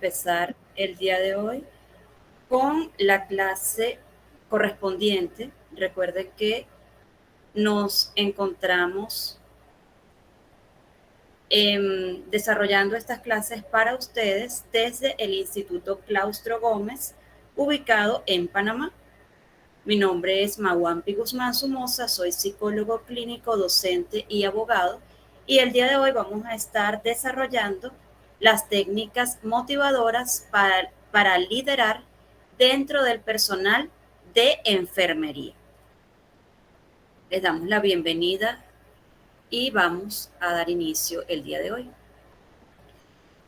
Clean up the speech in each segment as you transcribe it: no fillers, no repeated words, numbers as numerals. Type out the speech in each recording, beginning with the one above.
Empezar el día de hoy con la clase correspondiente. Recuerden que nos encontramos desarrollando estas clases para ustedes desde el Instituto Claustro Gómez, ubicado en Panamá. Mi nombre es Mawampi Guzmán Somoza, soy psicólogo clínico, docente y abogado, y el día de hoy vamos a estar desarrollando las técnicas motivadoras para liderar dentro del personal de enfermería. Les damos la bienvenida y vamos a dar inicio el día de hoy.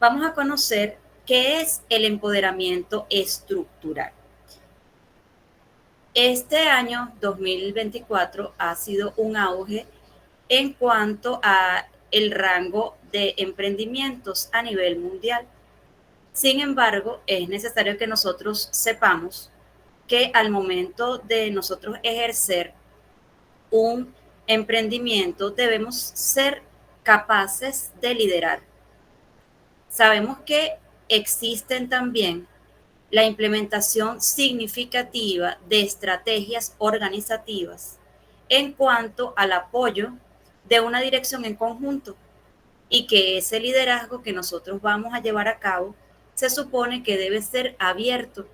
Vamos a conocer qué es el empoderamiento estructural. Este año 2024 ha sido un auge en cuanto a el rango de emprendimientos a nivel mundial. Sin embargo, es necesario que nosotros sepamos que al momento de nosotros ejercer un emprendimiento debemos ser capaces de liderar. Sabemos que existen también la implementación significativa de estrategias organizativas en cuanto al apoyo de una dirección en conjunto, y que ese liderazgo que nosotros vamos a llevar a cabo se supone que debe ser abierto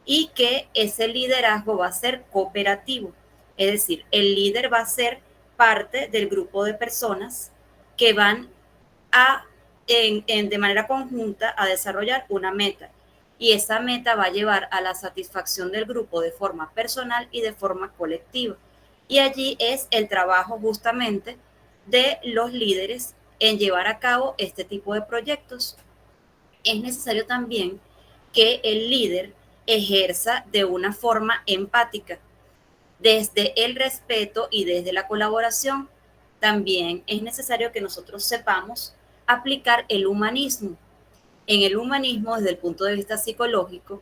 y que ese liderazgo va a ser cooperativo. Es decir, el líder va a ser parte del grupo de personas que van a, de manera conjunta, a desarrollar una meta. Y esa meta va a llevar a la satisfacción del grupo de forma personal y de forma colectiva. Y allí es el trabajo justamente de los líderes en llevar a cabo este tipo de proyectos. Es necesario también que el líder ejerza de una forma empática, desde el respeto y desde la colaboración. También es necesario que nosotros sepamos aplicar el humanismo. En el humanismo, desde el punto de vista psicológico,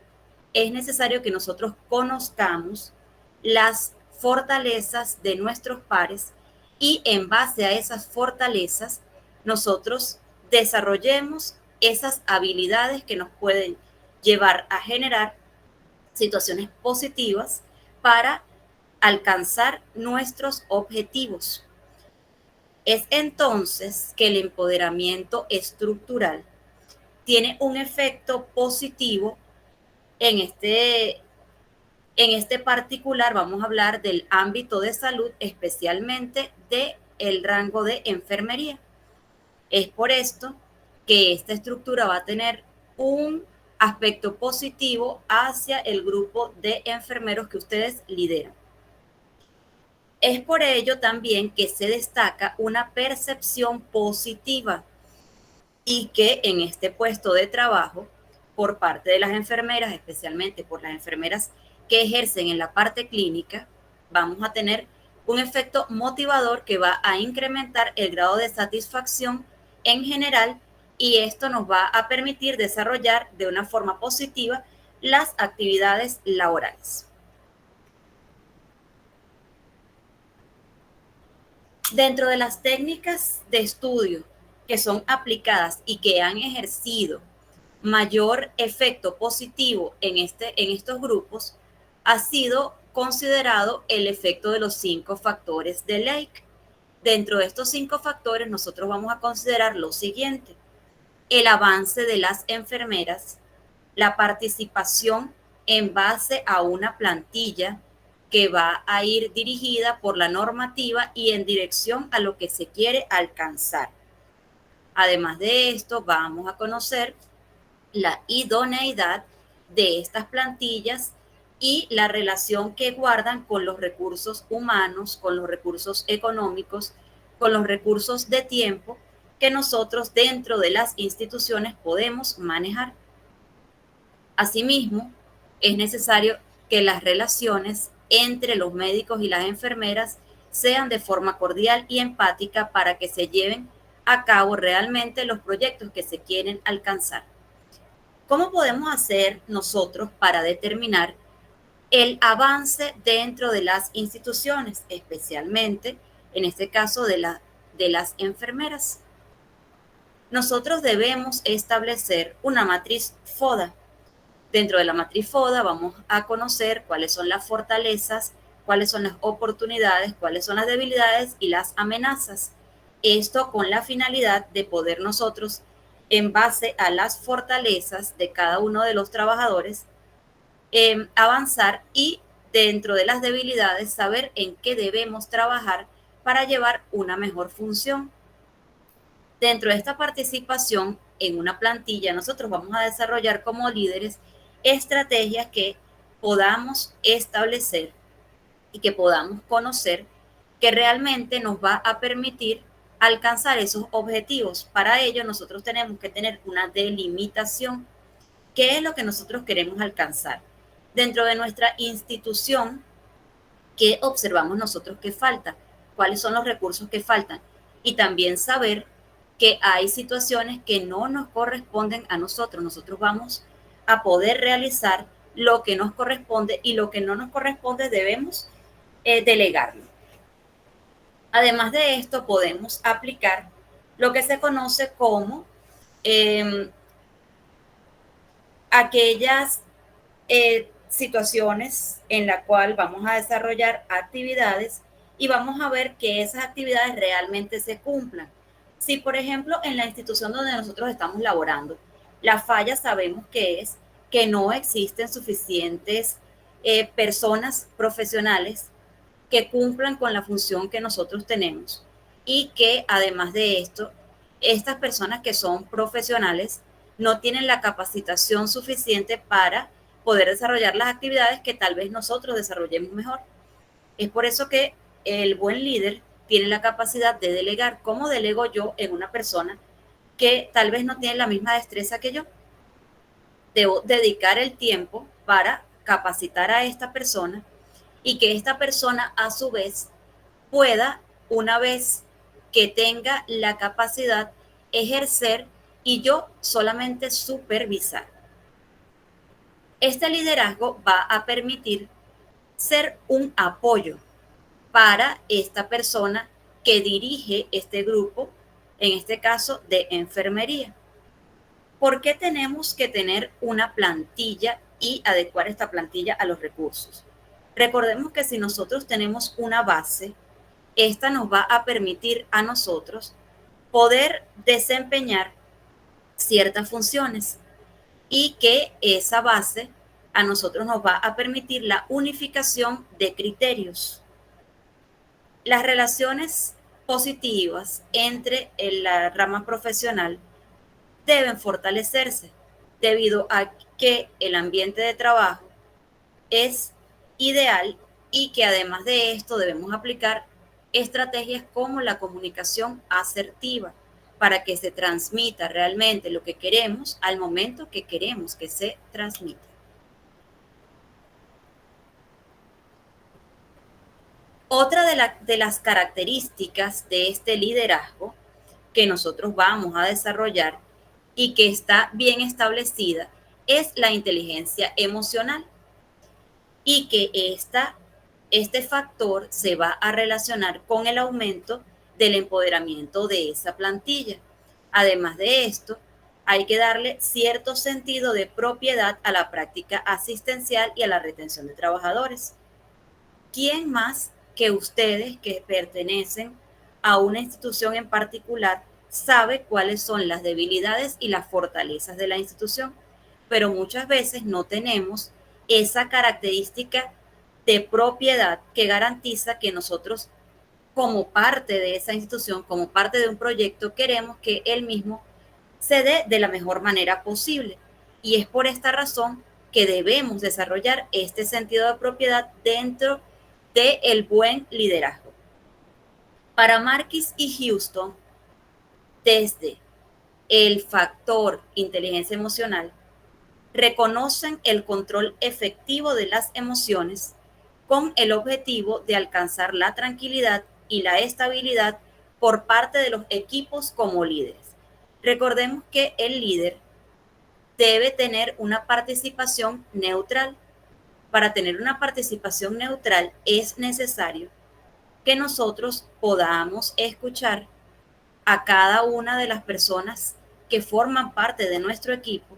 es necesario que nosotros conozcamos las fortalezas de nuestros pares y en base a esas fortalezas nosotros desarrollemos esas habilidades que nos pueden llevar a generar situaciones positivas para alcanzar nuestros objetivos. Es entonces que el empoderamiento estructural tiene un efecto positivo en este particular. Vamos a hablar del ámbito de salud, especialmente del rango de enfermería. Es por esto que esta estructura va a tener un aspecto positivo hacia el grupo de enfermeros que ustedes lideran. Es por ello también que se destaca una percepción positiva y que en este puesto de trabajo, por parte de las enfermeras, especialmente por las enfermeras que ejercen en la parte clínica, vamos a tener un efecto motivador que va a incrementar el grado de satisfacción en general, y esto nos va a permitir desarrollar de una forma positiva las actividades laborales. Dentro de las técnicas de estudio que son aplicadas y que han ejercido mayor efecto positivo en estos grupos, ha sido considerado el efecto de los 5 factores de Lake. Dentro de estos 5 factores nosotros vamos a considerar lo siguiente: el avance de las enfermeras, la participación en base a una plantilla que va a ir dirigida por la normativa y en dirección a lo que se quiere alcanzar. Además de esto, vamos a conocer la idoneidad de estas plantillas y la relación que guardan con los recursos humanos, con los recursos económicos, con los recursos de tiempo que nosotros dentro de las instituciones podemos manejar. Asimismo, es necesario que las relaciones entre los médicos y las enfermeras sean de forma cordial y empática para que se lleven a cabo realmente los proyectos que se quieren alcanzar. ¿Cómo podemos hacer nosotros para determinar el avance dentro de las instituciones, especialmente en este caso de las enfermeras? nosotros debemos establecer una matriz FODA. Dentro de la matriz FODA vamos a conocer cuáles son las fortalezas, cuáles son las oportunidades, cuáles son las debilidades y las amenazas. Esto con la finalidad de poder nosotros, en base a las fortalezas de cada uno de los trabajadores, avanzar y dentro de las debilidades saber en qué debemos trabajar para llevar una mejor función. Dentro de esta participación en una plantilla, nosotros vamos a desarrollar como líderes estrategias que podamos establecer y que podamos conocer que realmente nos va a permitir alcanzar esos objetivos. Para ello, nosotros tenemos que tener una delimitación. ¿Qué es lo que nosotros queremos alcanzar? Dentro de nuestra institución, ¿qué observamos nosotros que falta? ¿Cuáles son los recursos que faltan? Y también saber que hay situaciones que no nos corresponden a nosotros. Nosotros vamos a poder realizar lo que nos corresponde y lo que no nos corresponde debemos delegarlo. Además de esto, podemos aplicar lo que se conoce como aquellas situaciones en la cual vamos a desarrollar actividades y vamos a ver que esas actividades realmente se cumplan. Si, por ejemplo, en la institución donde nosotros estamos laborando, la falla sabemos que es que no existen suficientes personas profesionales que cumplan con la función que nosotros tenemos y que además de esto, estas personas que son profesionales no tienen la capacitación suficiente para poder desarrollar las actividades que tal vez nosotros desarrollemos mejor. Es por eso que el buen líder tiene la capacidad de delegar. ¿Cómo delego yo en una persona que tal vez no tiene la misma destreza que yo? Debo dedicar el tiempo para capacitar a esta persona y que esta persona a su vez pueda, una vez que tenga la capacidad, ejercer y yo solamente supervisar. Este liderazgo va a permitir ser un apoyo para esta persona que dirige este grupo, en este caso de enfermería. ¿Por qué tenemos que tener una plantilla y adecuar esta plantilla a los recursos? Recordemos que si nosotros tenemos una base, esta nos va a permitir a nosotros poder desempeñar ciertas funciones y que esa base a nosotros nos va a permitir la unificación de criterios. Las relaciones positivas entre la rama profesional deben fortalecerse debido a que el ambiente de trabajo es ideal y que además de esto debemos aplicar estrategias como la comunicación asertiva para que se transmita realmente lo que queremos al momento que queremos que se transmita. Otra de las características de este liderazgo que nosotros vamos a desarrollar y que está bien establecida es la inteligencia emocional y que este factor se va a relacionar con el aumento del empoderamiento de esa plantilla. Además de esto, hay que darle cierto sentido de propiedad a la práctica asistencial y a la retención de trabajadores. ¿Quién más que ustedes que pertenecen a una institución en particular sabe cuáles son las debilidades y las fortalezas de la institución? Pero muchas veces no tenemos esa característica de propiedad que garantiza que nosotros, como parte de esa institución, como parte de un proyecto, queremos que él mismo se dé de la mejor manera posible. Y es por esta razón que debemos desarrollar este sentido de propiedad dentro del buen liderazgo. Para Marquis y Houston, desde el factor inteligencia emocional, reconocen el control efectivo de las emociones con el objetivo de alcanzar la tranquilidad y la estabilidad por parte de los equipos como líderes. Recordemos que el líder debe tener una participación neutral. Para tener una participación neutral es necesario que nosotros podamos escuchar a cada una de las personas que forman parte de nuestro equipo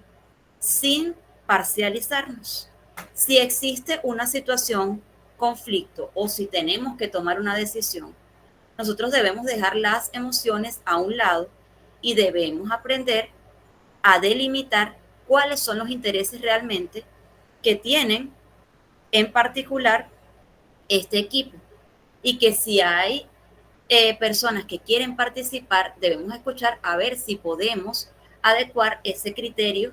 sin parcializarnos. Si existe una situación, conflicto o si tenemos que tomar una decisión, nosotros debemos dejar las emociones a un lado y debemos aprender a delimitar cuáles son los intereses realmente que tienen en particular este equipo y que si hay personas que quieren participar, debemos escuchar a ver si podemos adecuar ese criterio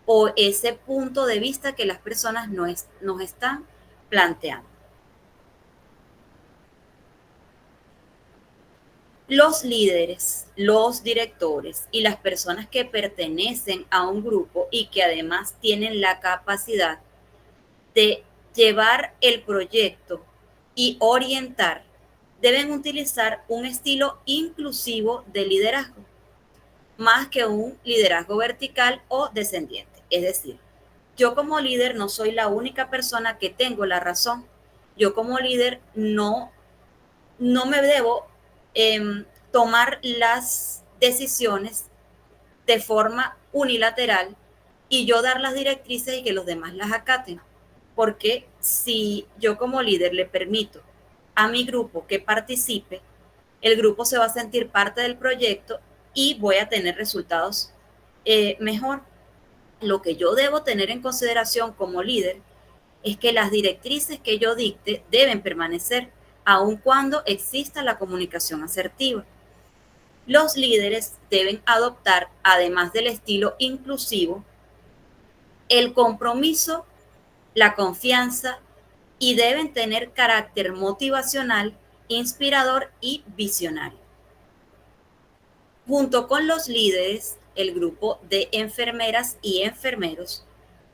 o ese punto de vista que las personas nos están planteando. Los líderes, los directores y las personas que pertenecen a un grupo y que además tienen la capacidad de llevar el proyecto y orientar, deben utilizar un estilo inclusivo de liderazgo, más que un liderazgo vertical o descendiente. Es decir, yo como líder no soy la única persona que tengo la razón. Yo como líder no me debo tomar las decisiones de forma unilateral y yo dar las directrices y que los demás las acaten. Porque si yo como líder le permito a mi grupo que participe, el grupo se va a sentir parte del proyecto y voy a tener resultados mejor. Lo que yo debo tener en consideración como líder es que las directrices que yo dicte deben permanecer aun cuando exista la comunicación asertiva. Los líderes deben adoptar, además del estilo inclusivo, el compromiso, la confianza y deben tener carácter motivacional, inspirador y visionario. Junto con los líderes, el grupo de enfermeras y enfermeros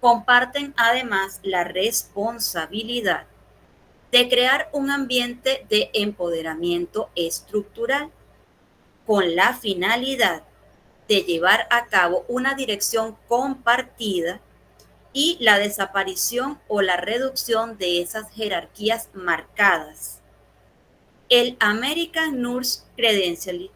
comparten además la responsabilidad de crear un ambiente de empoderamiento estructural con la finalidad de llevar a cabo una dirección compartida y la desaparición o la reducción de esas jerarquías marcadas. El American Nurse Credentialing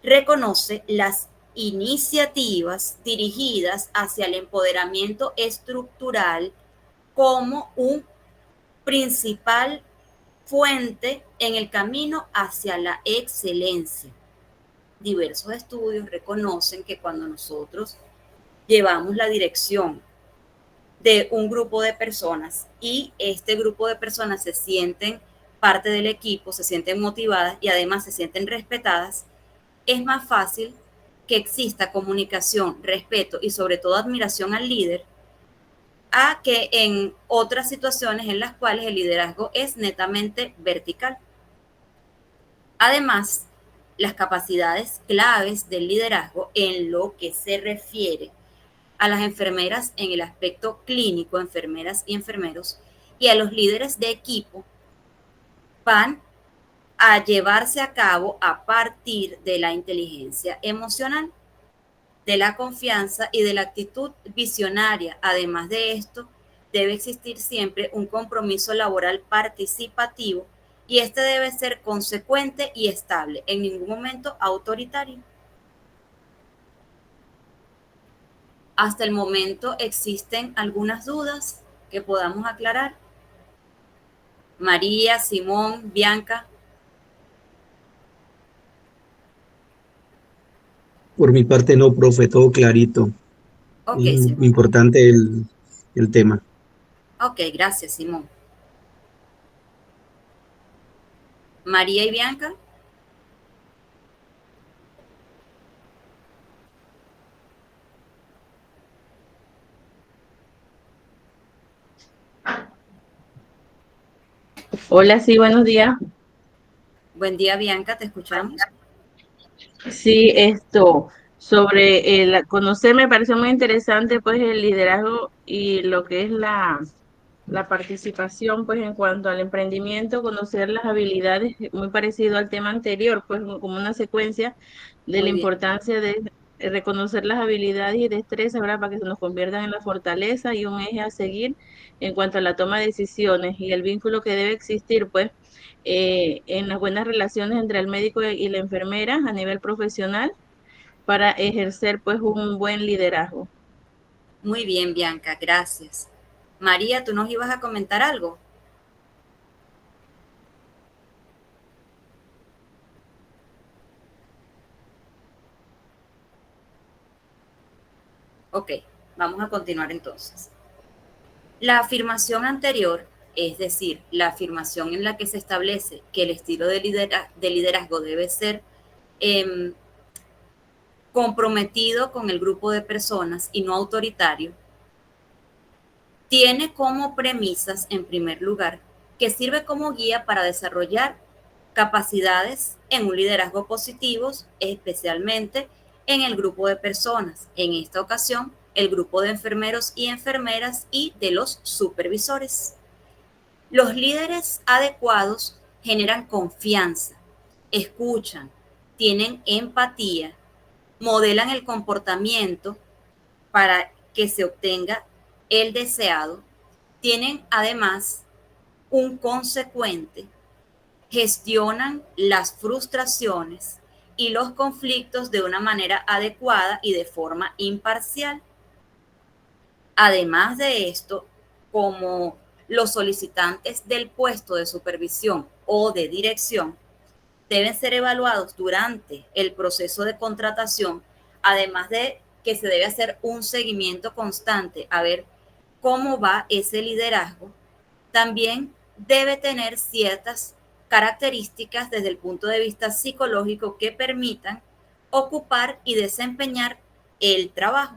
reconoce las iniciativas dirigidas hacia el empoderamiento estructural como un principal fuente en el camino hacia la excelencia. Diversos estudios reconocen que cuando nosotros llevamos la dirección de un grupo de personas y este grupo de personas se sienten parte del equipo, se sienten motivadas y además se sienten respetadas, es más fácil que exista comunicación, respeto y sobre todo admiración al líder a que en otras situaciones en las cuales el liderazgo es netamente vertical. Además, las capacidades claves del liderazgo en lo que se refiere a las enfermeras en el aspecto clínico, enfermeras y enfermeros, y a los líderes de equipo van a llevarse a cabo a partir de la inteligencia emocional, de la confianza y de la actitud visionaria. Además de esto, debe existir siempre un compromiso laboral participativo y este debe ser consecuente y estable, en ningún momento autoritario. Hasta el momento existen algunas dudas que podamos aclarar. María, Simón, Bianca. Por mi parte no, profe, todo clarito. Ok, Simón. Importante el tema. Ok, gracias, Simón. María y Bianca. Hola, sí, buenos días. Buen día, Bianca, te escuchamos. Sí, sobre el conocer me parece muy interesante, pues, el liderazgo y lo que es la participación, pues, en cuanto al emprendimiento, conocer las habilidades, muy parecido al tema anterior, pues, como una secuencia de la Muy bien. importancia de reconocer las habilidades y destrezas, ¿verdad? Para que se nos conviertan en la fortaleza y un eje a seguir en cuanto a la toma de decisiones y el vínculo que debe existir, pues, en las buenas relaciones entre el médico y la enfermera a nivel profesional para ejercer pues un buen liderazgo. Muy bien, Bianca, gracias. María, ¿tú nos ibas a comentar algo? Ok, vamos a continuar entonces. La afirmación anterior, es decir, la afirmación en la que se establece que el estilo de liderazgo debe ser eh, comprometido con el grupo de personas y no autoritario, tiene como premisas, en primer lugar, que sirve como guía para desarrollar capacidades en un liderazgo positivo, especialmente en el grupo de personas. En esta ocasión, el grupo de enfermeros y enfermeras y de los supervisores. Los líderes adecuados generan confianza, escuchan, tienen empatía, modelan el comportamiento para que se obtenga el deseado, tienen además un consecuente, gestionan las frustraciones y los conflictos de una manera adecuada y de forma imparcial. Además de esto, como los solicitantes del puesto de supervisión o de dirección deben ser evaluados durante el proceso de contratación, además de que se debe hacer un seguimiento constante a ver cómo va ese liderazgo, también debe tener ciertas características desde el punto de vista psicológico que permitan ocupar y desempeñar el trabajo.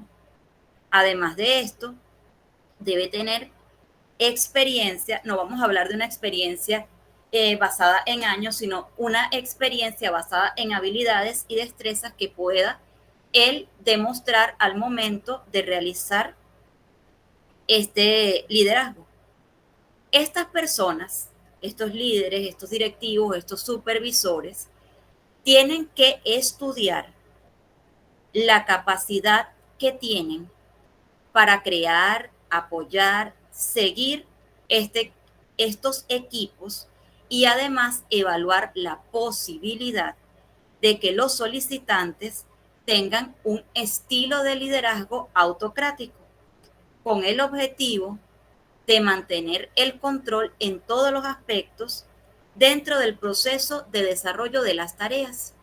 Además de esto, debe tener experiencia, no vamos a hablar de una experiencia basada en años, sino una experiencia basada en habilidades y destrezas que pueda él demostrar al momento de realizar este liderazgo. Estas personas, estos líderes, estos directivos, estos supervisores, tienen que estudiar la capacidad que tienen para crear, apoyar, seguir estos equipos y además evaluar la posibilidad de que los solicitantes tengan un estilo de liderazgo autocrático con el objetivo de mantener el control en todos los aspectos dentro del proceso de desarrollo de las tareas.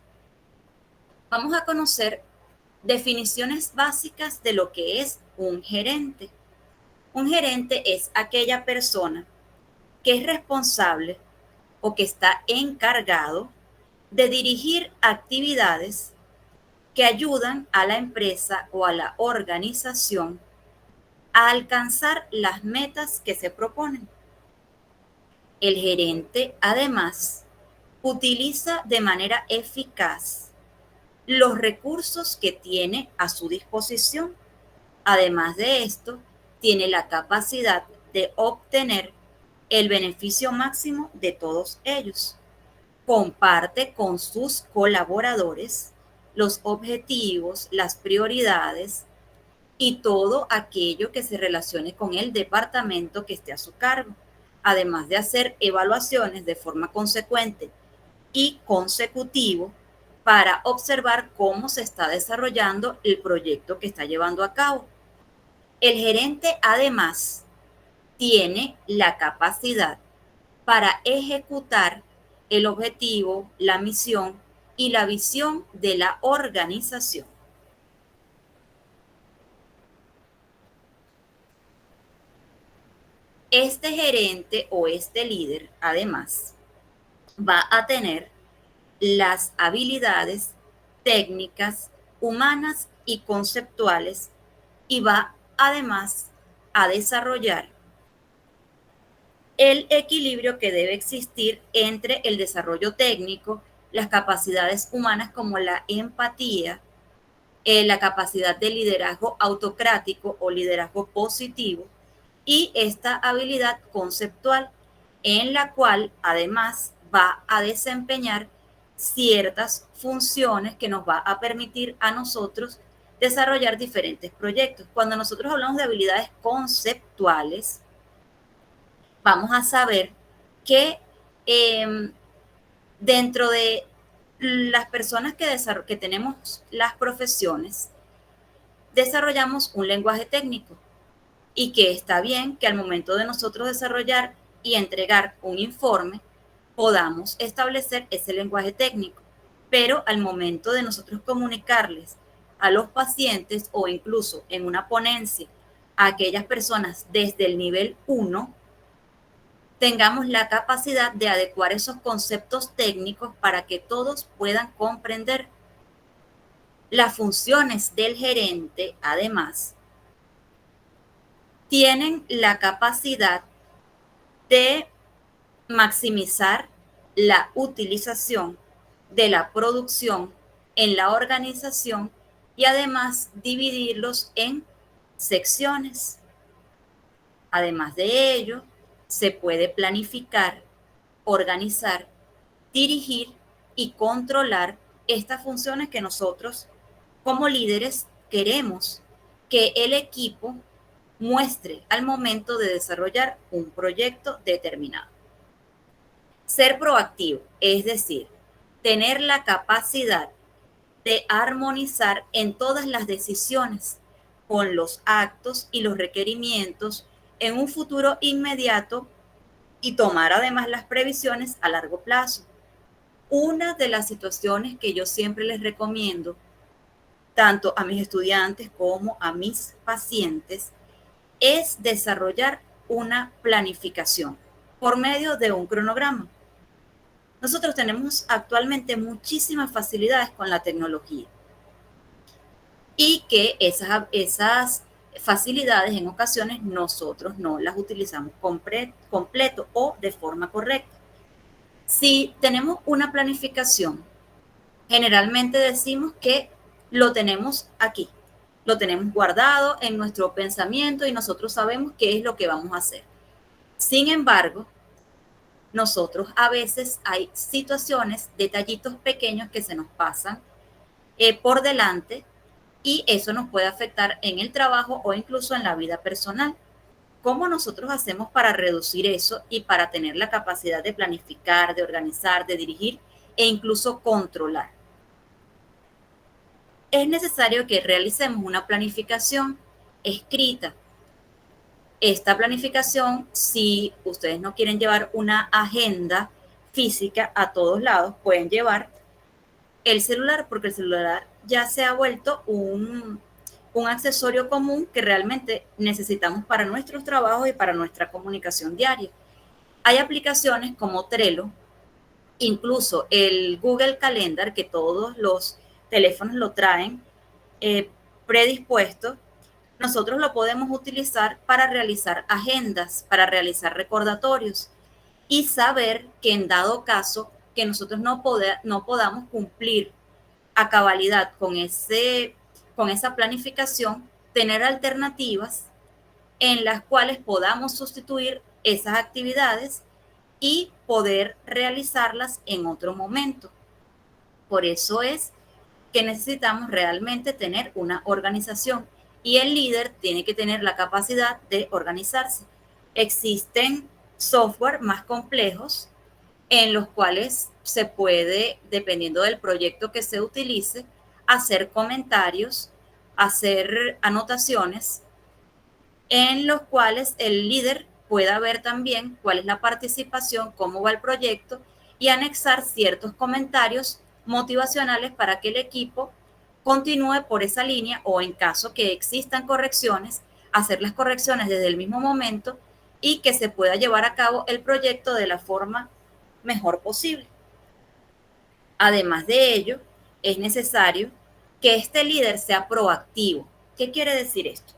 Vamos a conocer definiciones básicas de lo que es un gerente. Un gerente es aquella persona que es responsable o que está encargado de dirigir actividades que ayudan a la empresa o a la organización a alcanzar las metas que se proponen. El gerente, además, utiliza de manera eficaz los recursos que tiene a su disposición. Además de esto, tiene la capacidad de obtener el beneficio máximo de todos ellos. Comparte con sus colaboradores los objetivos, las prioridades y todo aquello que se relacione con el departamento que esté a su cargo, además de hacer evaluaciones de forma consecuente y consecutivo para observar cómo se está desarrollando el proyecto que está llevando a cabo. El gerente además tiene la capacidad para ejecutar el objetivo, la misión y la visión de la organización. Este gerente o este líder, además, va a tener las habilidades técnicas, humanas y conceptuales y va además a desarrollar el equilibrio que debe existir entre el desarrollo técnico, las capacidades humanas como la empatía, la capacidad de liderazgo autocrático o liderazgo positivo y esta habilidad conceptual en la cual además va a desempeñar ciertas funciones que nos va a permitir a nosotros desarrollar diferentes proyectos. Cuando nosotros hablamos de habilidades conceptuales, vamos a saber que dentro de las personas que tenemos las profesiones, desarrollamos un lenguaje técnico y que está bien que al momento de nosotros desarrollar y entregar un informe, podamos establecer ese lenguaje técnico, pero al momento de nosotros comunicarles a los pacientes o incluso en una ponencia a aquellas personas desde el nivel 1, tengamos la capacidad de adecuar esos conceptos técnicos para que todos puedan comprender. Las funciones del gerente, además, tienen la capacidad de maximizar la utilización de la producción en la organización y además dividirlos en secciones. Además de ello, se puede planificar, organizar, dirigir y controlar estas funciones que nosotros como líderes queremos que el equipo muestre al momento de desarrollar un proyecto determinado. Ser proactivo, es decir, tener la capacidad de armonizar en todas las decisiones con los actos y los requerimientos en un futuro inmediato y tomar además las previsiones a largo plazo. Una de las situaciones que yo siempre les recomiendo, tanto a mis estudiantes como a mis pacientes, es desarrollar una planificación por medio de un cronograma. Nosotros tenemos actualmente muchísimas facilidades con la tecnología y que esas facilidades en ocasiones nosotros no las utilizamos completo o de forma correcta. Si tenemos una planificación, generalmente decimos que lo tenemos aquí, lo tenemos guardado en nuestro pensamiento y nosotros sabemos qué es lo que vamos a hacer. Sin embargo, nosotros a veces hay situaciones, detallitos pequeños que se nos pasan por delante y eso nos puede afectar en el trabajo o incluso en la vida personal. ¿Cómo nosotros hacemos para reducir eso y para tener la capacidad de planificar, de organizar, de dirigir e incluso controlar? Es necesario que realicemos una planificación escrita. Esta planificación, si ustedes no quieren llevar una agenda física a todos lados, pueden llevar el celular, porque el celular ya se ha vuelto un accesorio común que realmente necesitamos para nuestros trabajos y para nuestra comunicación diaria. Hay aplicaciones como Trello, incluso el Google Calendar, que todos los teléfonos lo traen predispuesto. Nosotros lo podemos utilizar para realizar agendas, para realizar recordatorios y saber que en dado caso que nosotros no podamos cumplir a cabalidad con esa planificación, tener alternativas en las cuales podamos sustituir esas actividades y poder realizarlas en otro momento. Por eso es que necesitamos realmente tener una organización y el líder tiene que tener la capacidad de organizarse. Existen software más complejos en los cuales se puede, dependiendo del proyecto que se utilice, hacer comentarios, hacer anotaciones, en los cuales el líder pueda ver también cuál es la participación, cómo va el proyecto y anexar ciertos comentarios motivacionales para que el equipo continúe por esa línea o en caso que existan correcciones, hacer las correcciones desde el mismo momento y que se pueda llevar a cabo el proyecto de la forma mejor posible. Además de ello, es necesario que este líder sea proactivo. ¿Qué quiere decir esto?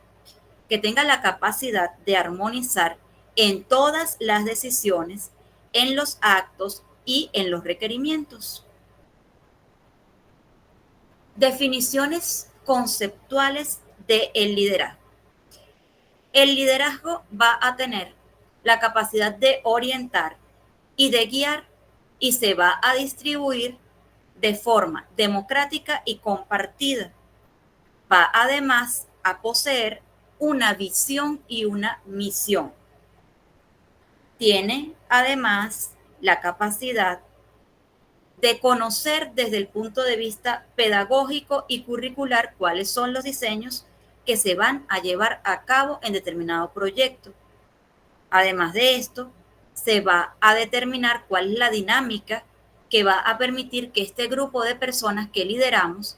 Que tenga la capacidad de armonizar en todas las decisiones, en los actos y en los requerimientos. Definiciones conceptuales del liderazgo. El liderazgo va a tener la capacidad de orientar y de guiar y se va a distribuir de forma democrática y compartida. Va además a poseer una visión y una misión. Tiene además la capacidad de conocer desde el punto de vista pedagógico y curricular cuáles son los diseños que se van a llevar a cabo en determinado proyecto. Además de esto, se va a determinar cuál es la dinámica que va a permitir que este grupo de personas que lideramos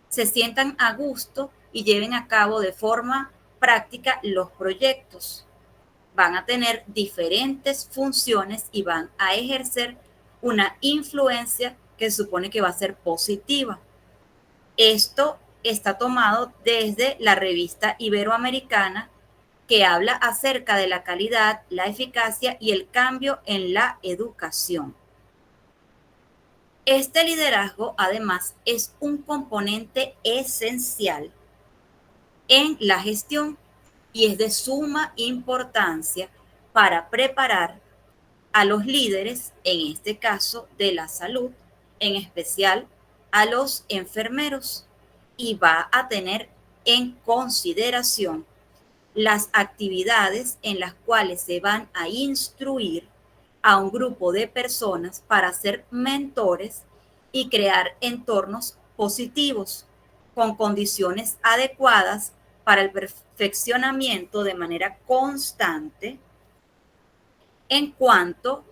se sientan a gusto y lleven a cabo de forma práctica los proyectos. Van a tener diferentes funciones y van a ejercer una influencia que se supone que va a ser positiva. Esto está tomado desde la revista Iberoamericana, que habla acerca de la calidad, la eficacia y el cambio en la educación. Este liderazgo, además, es un componente esencial en la gestión y es de suma importancia para preparar a los líderes, en este caso de la salud, en especial a los enfermeros, y va a tener en consideración las actividades en las cuales se van a instruir a un grupo de personas para ser mentores y crear entornos positivos con condiciones adecuadas para el perfeccionamiento de manera constante en cuanto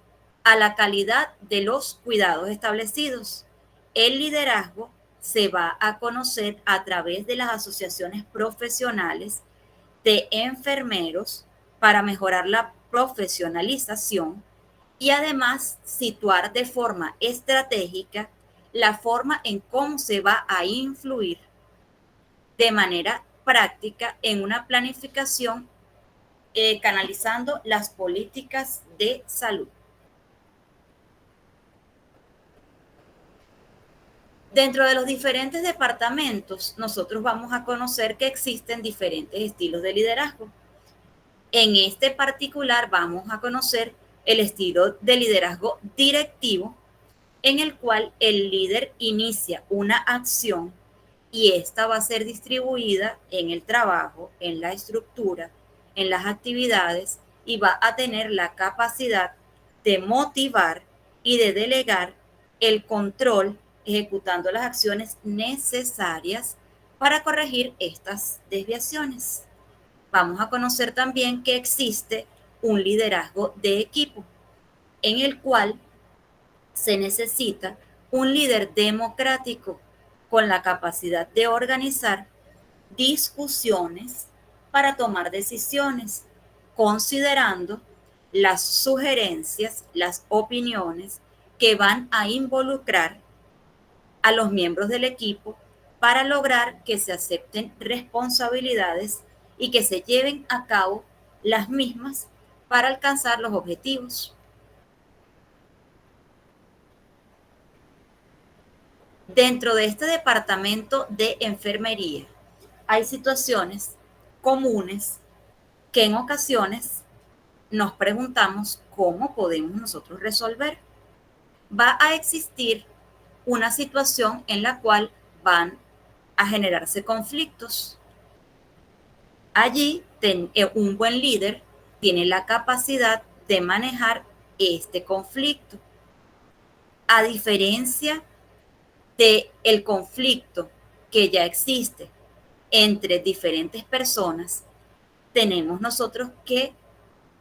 a la calidad de los cuidados establecidos. El liderazgo se va a conocer a través de las asociaciones profesionales de enfermeros para mejorar la profesionalización y además situar de forma estratégica la forma en cómo se va a influir de manera práctica en una planificación canalizando las políticas de salud. Dentro de los diferentes departamentos, nosotros vamos a conocer que existen diferentes estilos de liderazgo. En este particular vamos a conocer el estilo de liderazgo directivo, en el cual el líder inicia una acción y esta va a ser distribuida en el trabajo, en la estructura, en las actividades y va a tener la capacidad de motivar y de delegar el control, ejecutando las acciones necesarias para corregir estas desviaciones. Vamos a conocer también que existe un liderazgo de equipo, en el cual se necesita un líder democrático con la capacidad de organizar discusiones para tomar decisiones, considerando las sugerencias, las opiniones que van a involucrar a los miembros del equipo para lograr que se acepten responsabilidades y que se lleven a cabo las mismas para alcanzar los objetivos. Dentro de este departamento de enfermería hay situaciones comunes que en ocasiones nos preguntamos cómo podemos nosotros resolver. Va a existir una situación en la cual van a generarse conflictos. Allí un buen líder tiene la capacidad de manejar este conflicto. A diferencia del conflicto que ya existe entre diferentes personas, tenemos nosotros que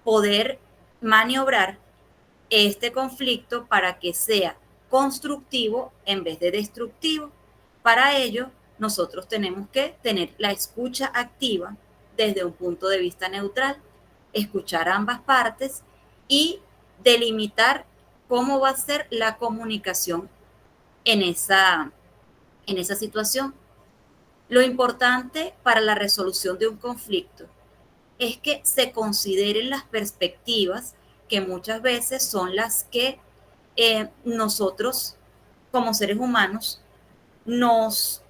poder maniobrar este conflicto para que sea constructivo en vez de destructivo. Para ello, nosotros tenemos que tener la escucha activa desde un punto de vista neutral, escuchar a ambas partes y delimitar cómo va a ser la comunicación en esa situación. Lo importante para la resolución de un conflicto es que se consideren las perspectivas que muchas veces son las que nosotros como seres humanos nos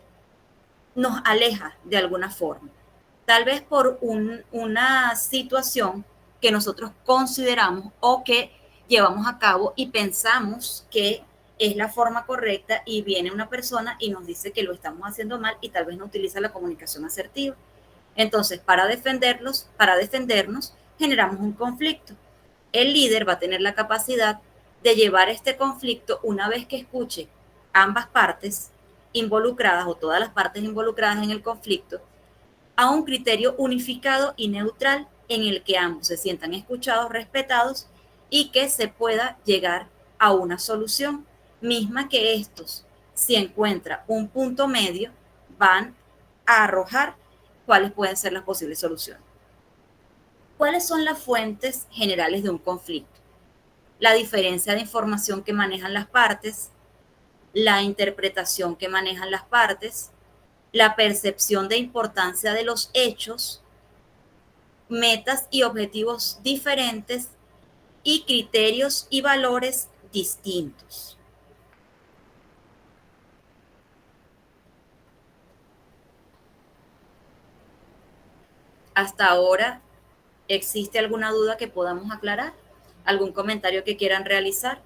aleja de alguna forma. Tal vez por una situación que nosotros consideramos o que llevamos a cabo y pensamos que es la forma correcta y viene una persona y nos dice que lo estamos haciendo mal y tal vez no utiliza la comunicación asertiva. Entonces, para defendernos, generamos un conflicto. El líder va a tener la capacidad de llevar este conflicto una vez que escuche ambas partes involucradas o todas las partes involucradas en el conflicto a un criterio unificado y neutral en el que ambos se sientan escuchados, respetados y que se pueda llegar a una solución misma que estos, si encuentra un punto medio, van a arrojar cuáles pueden ser las posibles soluciones. ¿Cuáles son las fuentes generales de un conflicto? La diferencia de información que manejan las partes, la interpretación que manejan las partes, la percepción de importancia de los hechos, metas y objetivos diferentes y criterios y valores distintos. Hasta ahora, ¿existe alguna duda que podamos aclarar? ¿Algún comentario que quieran realizar?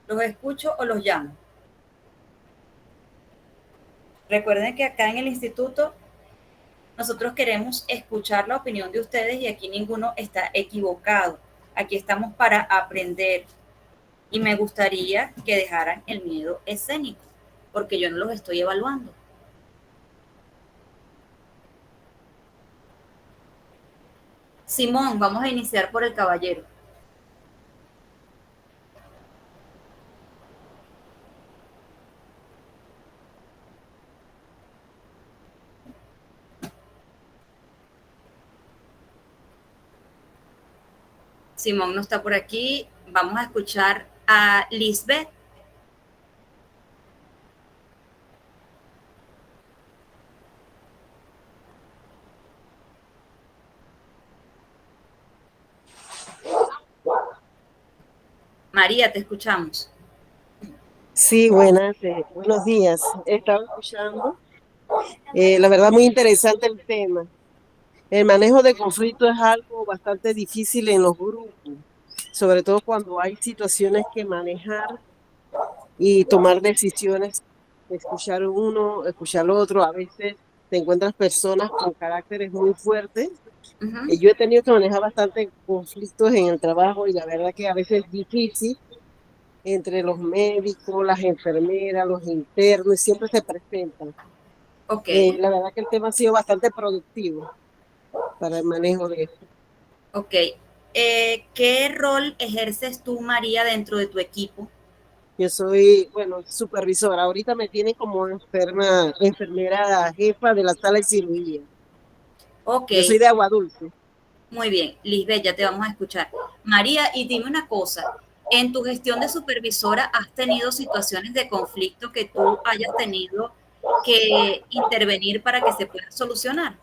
¿Los escucho o los llamo? Recuerden que acá en el instituto nosotros queremos escuchar la opinión de ustedes y aquí ninguno está equivocado. Aquí estamos para aprender y me gustaría que dejaran el miedo escénico porque yo no los estoy evaluando. Simón, vamos a iniciar por el caballero. Simón no está por aquí. Vamos a escuchar a Lisbeth. María, te escuchamos. Sí, buenos días. He estado escuchando. La verdad, muy interesante el tema. El manejo de conflicto es algo bastante difícil en los grupos, sobre todo cuando hay situaciones que manejar y tomar decisiones, escuchar uno, escuchar al otro. A veces te encuentras personas con caracteres muy fuertes. Yo he tenido que manejar bastante conflictos en el trabajo y la verdad que a veces es difícil entre los médicos, las enfermeras, los internos, y siempre se presentan. Ok. La verdad que el tema ha sido bastante productivo para el manejo de esto. Ok. ¿Qué rol ejerces tú, María, dentro de tu equipo? Yo soy, supervisora. Ahorita me tienen como enfermera jefa de la sala de cirugía. Ok. Yo soy de Agua Dulce. Muy bien, Lisbeth, ya te vamos a escuchar. María, y dime una cosa, ¿en tu gestión de supervisora has tenido situaciones de conflicto que tú hayas tenido que intervenir para que se puedan solucionar?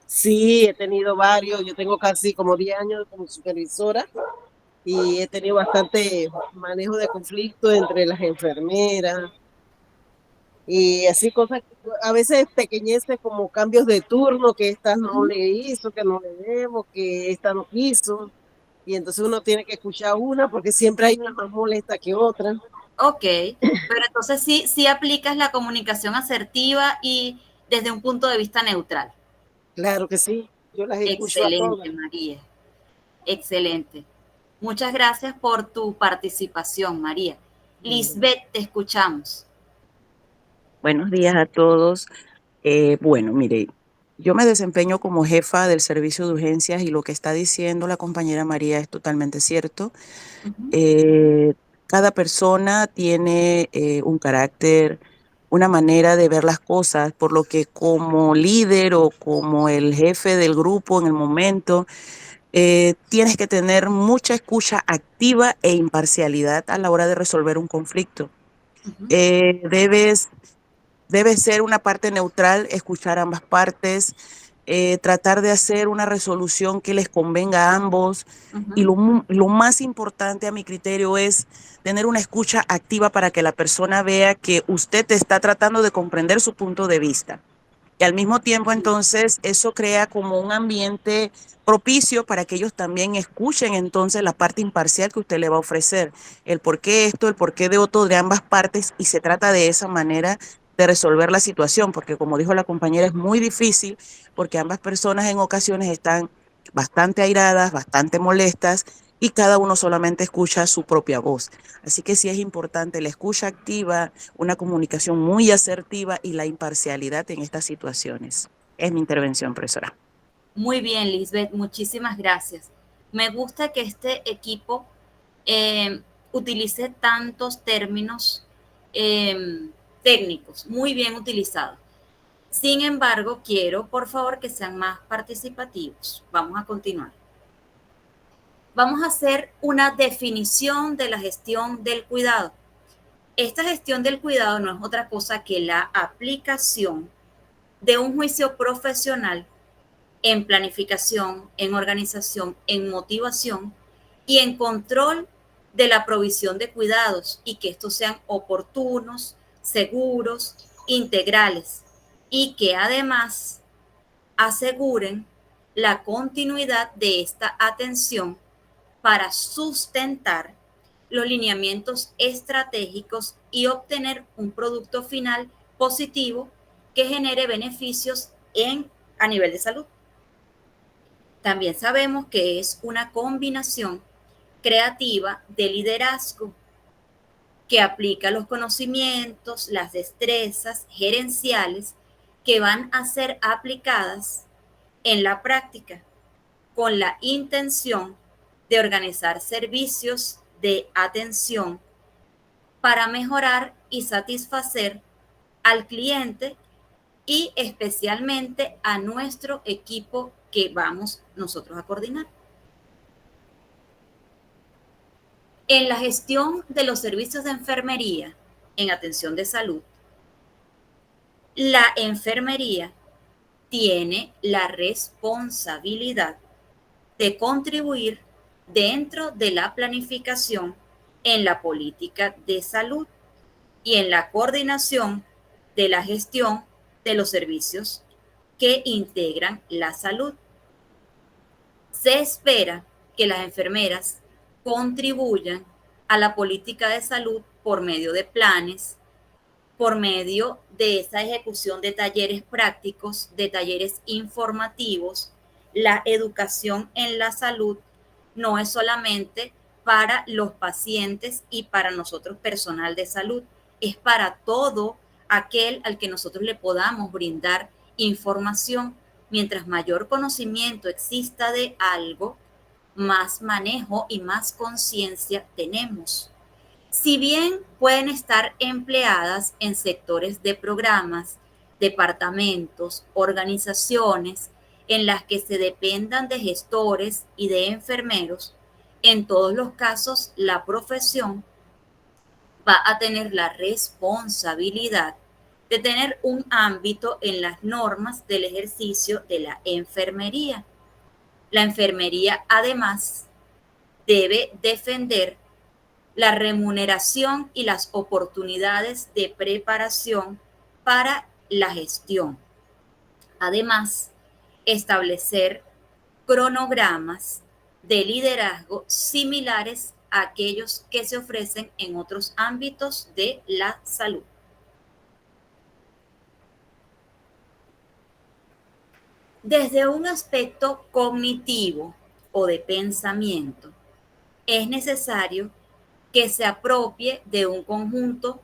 Sí, he tenido varios. Yo tengo casi como 10 años como supervisora y he tenido bastante manejo de conflicto entre las enfermeras y así cosas, a veces pequeñeces como cambios de turno, que esta no le hizo, que no le debo, que esta no quiso. Y entonces uno tiene que escuchar una porque siempre hay una más molesta que otra. Ok, pero entonces sí aplicas la comunicación asertiva y desde un punto de vista neutral. Claro que sí, yo las escucho a Excelente, todas. María. Excelente. Muchas gracias por tu participación, María. Lisbeth, te escuchamos. Buenos días a todos. Bueno, mire, yo me desempeño como jefa del servicio de urgencias y lo que está diciendo la compañera María es totalmente cierto. Cada persona tiene un carácter, una manera de ver las cosas, por lo que como líder o como el jefe del grupo en el momento, tienes que tener mucha escucha activa e imparcialidad a la hora de resolver un conflicto. Debe ser una parte neutral, escuchar ambas partes, tratar de hacer una resolución que les convenga a ambos. Y lo más importante a mi criterio es tener una escucha activa para que la persona vea que usted está tratando de comprender su punto de vista. Y al mismo tiempo, entonces, eso crea como un ambiente propicio para que ellos también escuchen entonces la parte imparcial que usted le va a ofrecer, el por qué esto, el por qué de otro de ambas partes, y se trata de esa manera de resolver la situación, porque como dijo la compañera, es muy difícil porque ambas personas en ocasiones están bastante airadas, bastante molestas, y cada uno solamente escucha su propia voz. Así que sí es importante la escucha activa, una comunicación muy asertiva y la imparcialidad en estas situaciones. Es mi intervención, profesora. Muy bien, Lisbeth, muchísimas gracias. Me gusta que este equipo utilice tantos términos técnicos, muy bien utilizados. Sin embargo, quiero, por favor, que sean más participativos. Vamos a continuar. Vamos a hacer una definición de la gestión del cuidado. Esta gestión del cuidado no es otra cosa que la aplicación de un juicio profesional en planificación, en organización, en motivación y en control de la provisión de cuidados y que estos sean oportunos, seguros, integrales y que además aseguren la continuidad de esta atención para sustentar los lineamientos estratégicos y obtener un producto final positivo que genere beneficios a nivel de salud. También sabemos que es una combinación creativa de liderazgo que aplica los conocimientos, las destrezas gerenciales que van a ser aplicadas en la práctica con la intención de organizar servicios de atención para mejorar y satisfacer al cliente y especialmente a nuestro equipo que vamos nosotros a coordinar. En la gestión de los servicios de enfermería en atención de salud, la enfermería tiene la responsabilidad de contribuir dentro de la planificación en la política de salud y en la coordinación de la gestión de los servicios que integran la salud. Se espera que las enfermeras contribuyan a la política de salud por medio de planes, por medio de esa ejecución de talleres prácticos, de talleres informativos. La educación en la salud no es solamente para los pacientes y para nosotros personal de salud, es para todo aquel al que nosotros le podamos brindar información. Mientras mayor conocimiento exista de algo, más manejo y más conciencia tenemos. Si bien pueden estar empleadas en sectores de programas, departamentos, organizaciones en las que se dependan de gestores y de enfermeros, en todos los casos la profesión va a tener la responsabilidad de tener un ámbito en las normas del ejercicio de la enfermería. La enfermería además debe defender la remuneración y las oportunidades de preparación para la gestión. Además, establecer cronogramas de liderazgo similares a aquellos que se ofrecen en otros ámbitos de la salud. Desde un aspecto cognitivo o de pensamiento, es necesario que se apropie de un conjunto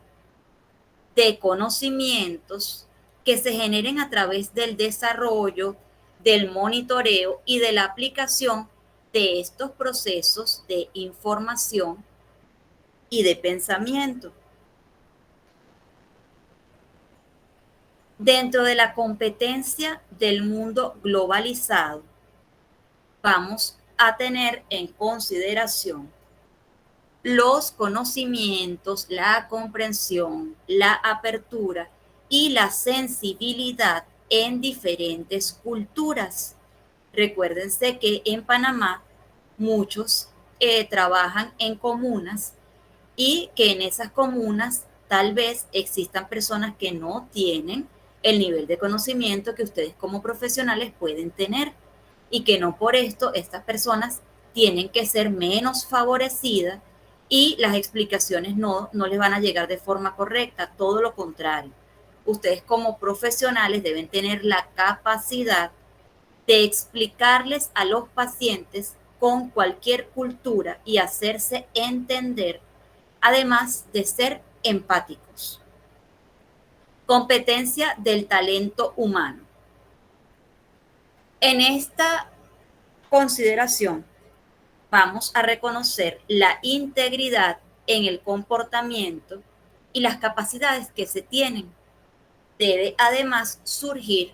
de conocimientos que se generen a través del desarrollo, del monitoreo y de la aplicación de estos procesos de información y de pensamiento. Dentro de la competencia del mundo globalizado, vamos a tener en consideración los conocimientos, la comprensión, la apertura y la sensibilidad en diferentes culturas. Recuérdense que en Panamá muchos trabajan en comunas y que en esas comunas tal vez existan personas que no tienen el nivel de conocimiento que ustedes como profesionales pueden tener y que no por esto estas personas tienen que ser menos favorecidas y las explicaciones no les van a llegar de forma correcta, todo lo contrario. Ustedes como profesionales deben tener la capacidad de explicarles a los pacientes con cualquier cultura y hacerse entender, además de ser empáticos. Competencia del talento humano. En esta consideración vamos a reconocer la integridad en el comportamiento y las capacidades que se tienen. Debe además surgir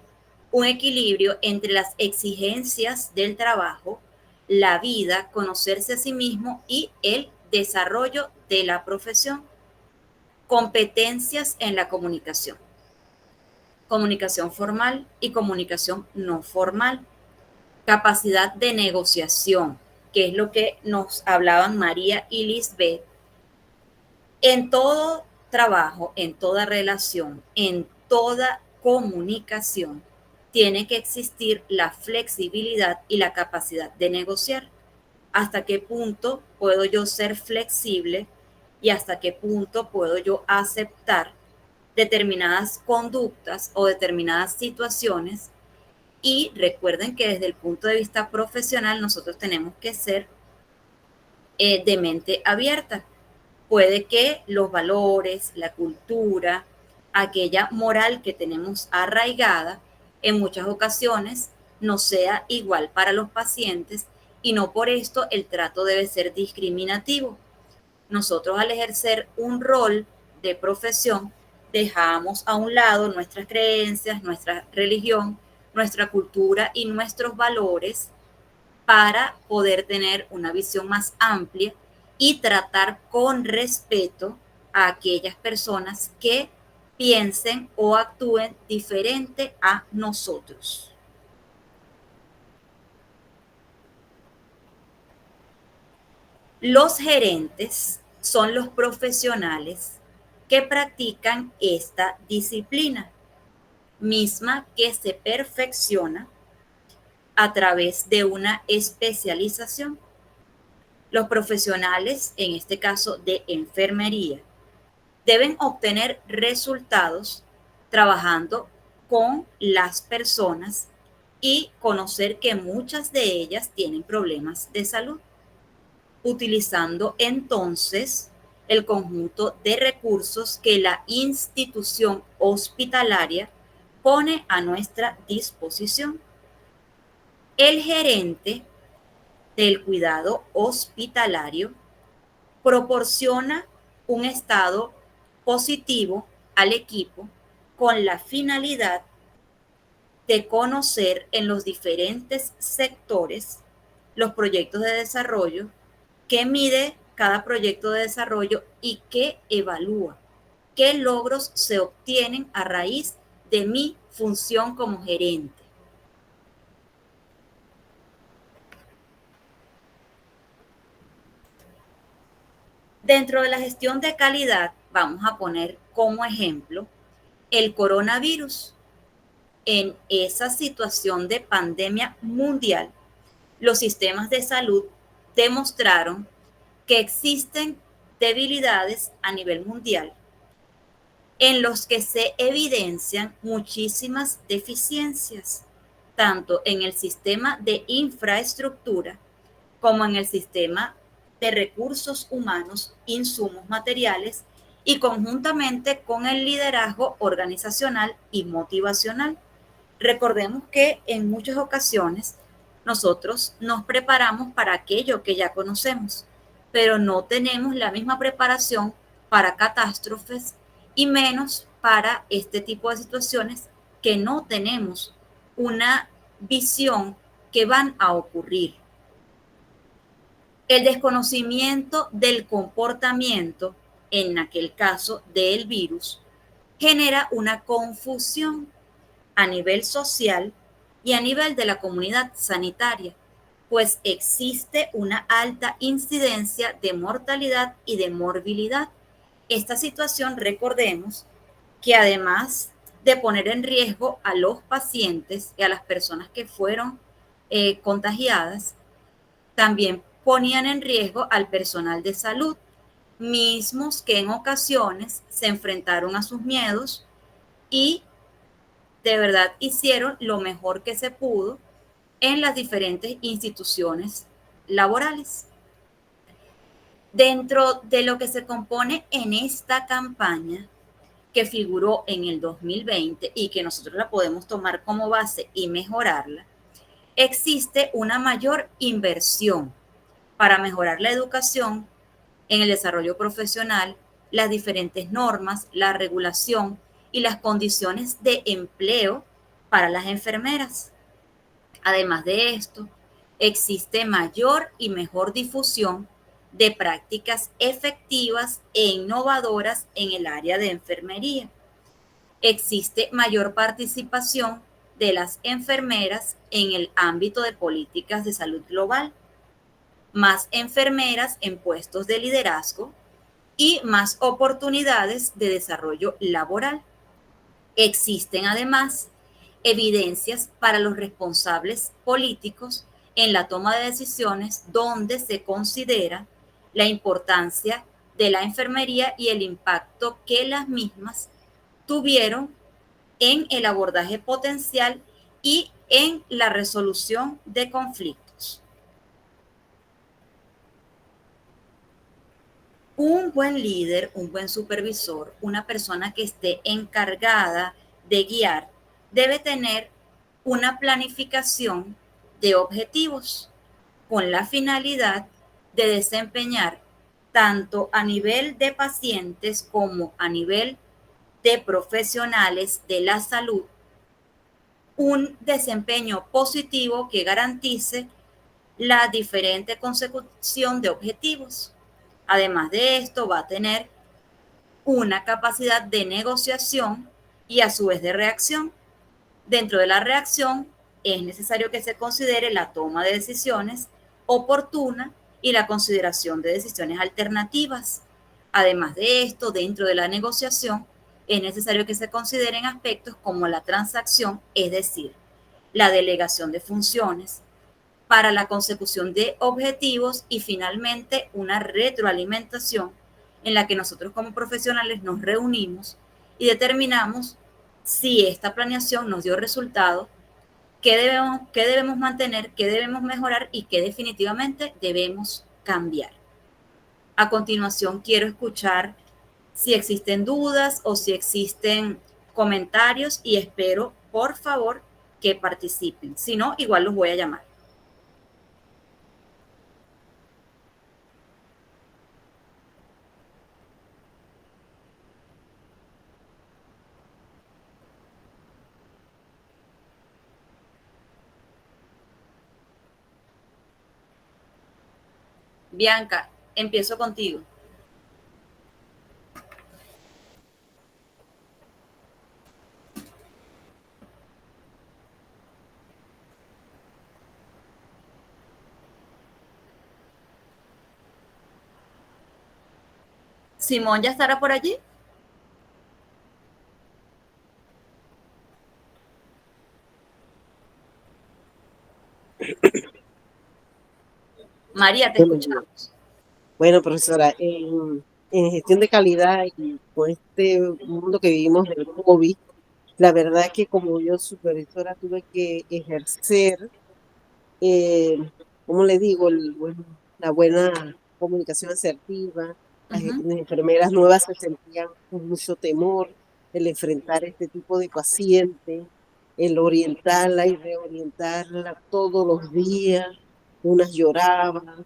un equilibrio entre las exigencias del trabajo, la vida, conocerse a sí mismo y el desarrollo de la profesión. Competencias en la comunicación. Comunicación formal y comunicación no formal. Capacidad de negociación, que es lo que nos hablaban María y Lisbeth. En todo trabajo, en toda relación, en toda comunicación, tiene que existir la flexibilidad y la capacidad de negociar. ¿Hasta qué punto puedo yo ser flexible y hasta qué punto puedo yo aceptar determinadas conductas o determinadas situaciones? Y recuerden que desde el punto de vista profesional nosotros tenemos que ser de mente abierta. Puede que los valores, la cultura, aquella moral que tenemos arraigada, en muchas ocasiones no sea igual para los pacientes y no por esto el trato debe ser discriminativo. Nosotros al ejercer un rol de profesión dejamos a un lado nuestras creencias, nuestra religión, nuestra cultura y nuestros valores para poder tener una visión más amplia y tratar con respeto a aquellas personas que piensen o actúen diferente a nosotros. Los gerentes son los profesionales que practican esta disciplina, misma que se perfecciona a través de una especialización. Los profesionales, en este caso de enfermería, deben obtener resultados trabajando con las personas y conocer que muchas de ellas tienen problemas de salud, utilizando entonces el conjunto de recursos que la institución hospitalaria pone a nuestra disposición. El gerente del cuidado hospitalario proporciona un estado positivo al equipo con la finalidad de conocer en los diferentes sectores los proyectos de desarrollo, qué mide cada proyecto de desarrollo y qué evalúa, qué logros se obtienen a raíz de mi función como gerente. Dentro de la gestión de calidad, vamos a poner como ejemplo el coronavirus. En esa situación de pandemia mundial, los sistemas de salud demostraron que existen debilidades a nivel mundial en los que se evidencian muchísimas deficiencias, tanto en el sistema de infraestructura como en el sistema de recursos humanos, insumos materiales y conjuntamente con el liderazgo organizacional y motivacional. Recordemos que en muchas ocasiones nosotros nos preparamos para aquello que ya conocemos, pero no tenemos la misma preparación para catástrofes y menos para este tipo de situaciones que no tenemos una visión que van a ocurrir. El desconocimiento del comportamiento, en aquel caso del virus, genera una confusión a nivel social y a nivel de la comunidad sanitaria, pues existe una alta incidencia de mortalidad y de morbilidad. Esta situación, recordemos que además de poner en riesgo a los pacientes y a las personas que fueron contagiadas, también ponían en riesgo al personal de salud, mismos que en ocasiones se enfrentaron a sus miedos y de verdad hicieron lo mejor que se pudo en las diferentes instituciones laborales. Dentro de lo que se compone en esta campaña, que figuró en el 2020 y que nosotros la podemos tomar como base y mejorarla, existe una mayor inversión para mejorar la educación en el desarrollo profesional, las diferentes normas, la regulación y las condiciones de empleo para las enfermeras. Además de esto, existe mayor y mejor difusión de prácticas efectivas e innovadoras en el área de enfermería. Existe mayor participación de las enfermeras en el ámbito de políticas de salud global, más enfermeras en puestos de liderazgo y más oportunidades de desarrollo laboral. Existen además evidencias para los responsables políticos en la toma de decisiones donde se considera la importancia de la enfermería y el impacto que las mismas tuvieron en el abordaje potencial y en la resolución de conflictos. Un buen líder, un buen supervisor, una persona que esté encargada de guiar, debe tener una planificación de objetivos con la finalidad de desempeñar tanto a nivel de pacientes como a nivel de profesionales de la salud un desempeño positivo que garantice la diferente consecución de objetivos. Además de esto, va a tener una capacidad de negociación y a su vez de reacción. Dentro de la reacción es necesario que se considere la toma de decisiones oportuna y la consideración de decisiones alternativas. Además de esto, dentro de la negociación es necesario que se consideren aspectos como la transacción, es decir, la delegación de funciones para la consecución de objetivos y finalmente una retroalimentación en la que nosotros como profesionales nos reunimos y determinamos si esta planeación nos dio resultado, qué debemos mantener, qué debemos mejorar y qué definitivamente debemos cambiar. A continuación, quiero escuchar si existen dudas o si existen comentarios y espero, por favor, que participen. Si no, igual los voy a llamar. Bianca, empiezo contigo. Simón, ¿ya estará por allí? María, te escuchamos. Bueno, profesora, en gestión de calidad y con este mundo que vivimos del COVID, la verdad es que como yo supervisora tuve que ejercer, ¿cómo le digo? La buena comunicación asertiva. Las enfermeras nuevas se sentían con mucho temor el enfrentar este tipo de paciente, el orientarla y reorientarla todos los días. Unas lloraban,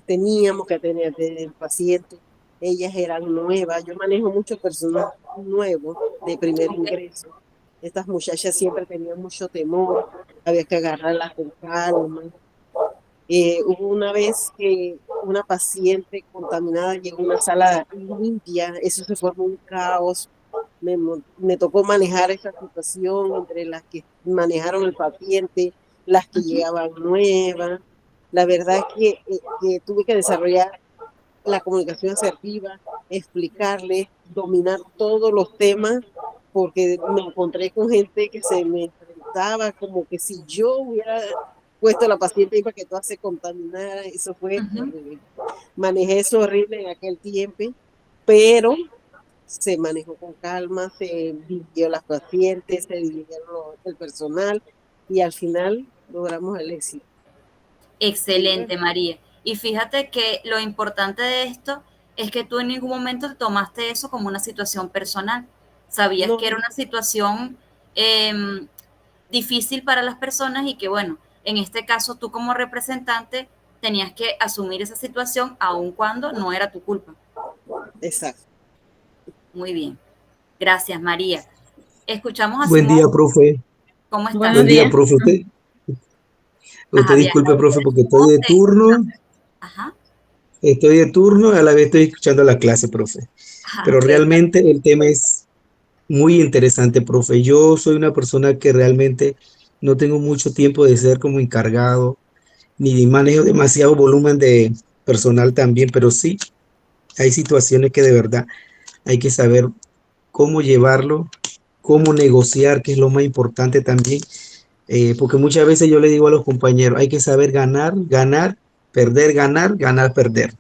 teníamos que atender al paciente. Ellas eran nuevas. Yo manejo mucho personal nuevo de primer ingreso. Estas muchachas siempre tenían mucho temor, había que agarrarlas con calma. Hubo una vez que una paciente contaminada llegó a una sala limpia, eso se formó un caos. Me tocó manejar esa situación entre las que manejaron el paciente, las que llegaban nuevas. La verdad es que tuve que desarrollar la comunicación asertiva, explicarle, dominar todos los temas porque me encontré con gente que se me enfrentaba como que si yo hubiera puesto a la paciente ahí para que toda se contaminara. Eso fue Ujú. terrible. Manejé eso horrible en aquel tiempo, pero se manejó con calma, se dividió las pacientes, se dividieron el personal y al final logramos el éxito. Y bueno, Excelente, María. Y fíjate que lo importante de esto es que tú en ningún momento te tomaste eso como una situación personal. Sabías no, que era una situación eh, difícil para las personas y que, bueno, en este caso tú como representante tenías que asumir esa situación aun cuando no era tu culpa. exacto. Muy bien. Gracias, María. Escuchamos a Buen día, Simón. profe. ¿Cómo Buenos Buen estás? día, días. profe. Usted Ajá, bien. disculpe, profe, porque estoy ¿Cómo de te turno. encontraste? Ajá. Estoy de turno, a la vez estoy escuchando la clase, profe. Ajá, Pero ok. realmente el tema es muy interesante, profe. Yo soy una persona que realmente no tengo mucho tiempo de ser como encargado, ni manejo demasiado volumen de personal también, pero sí hay situaciones que de verdad hay que saber cómo llevarlo, cómo negociar, que es lo más importante también, porque muchas veces yo le digo a los compañeros, hay que saber ganar, ganar, perder, ganar, ganar, perder,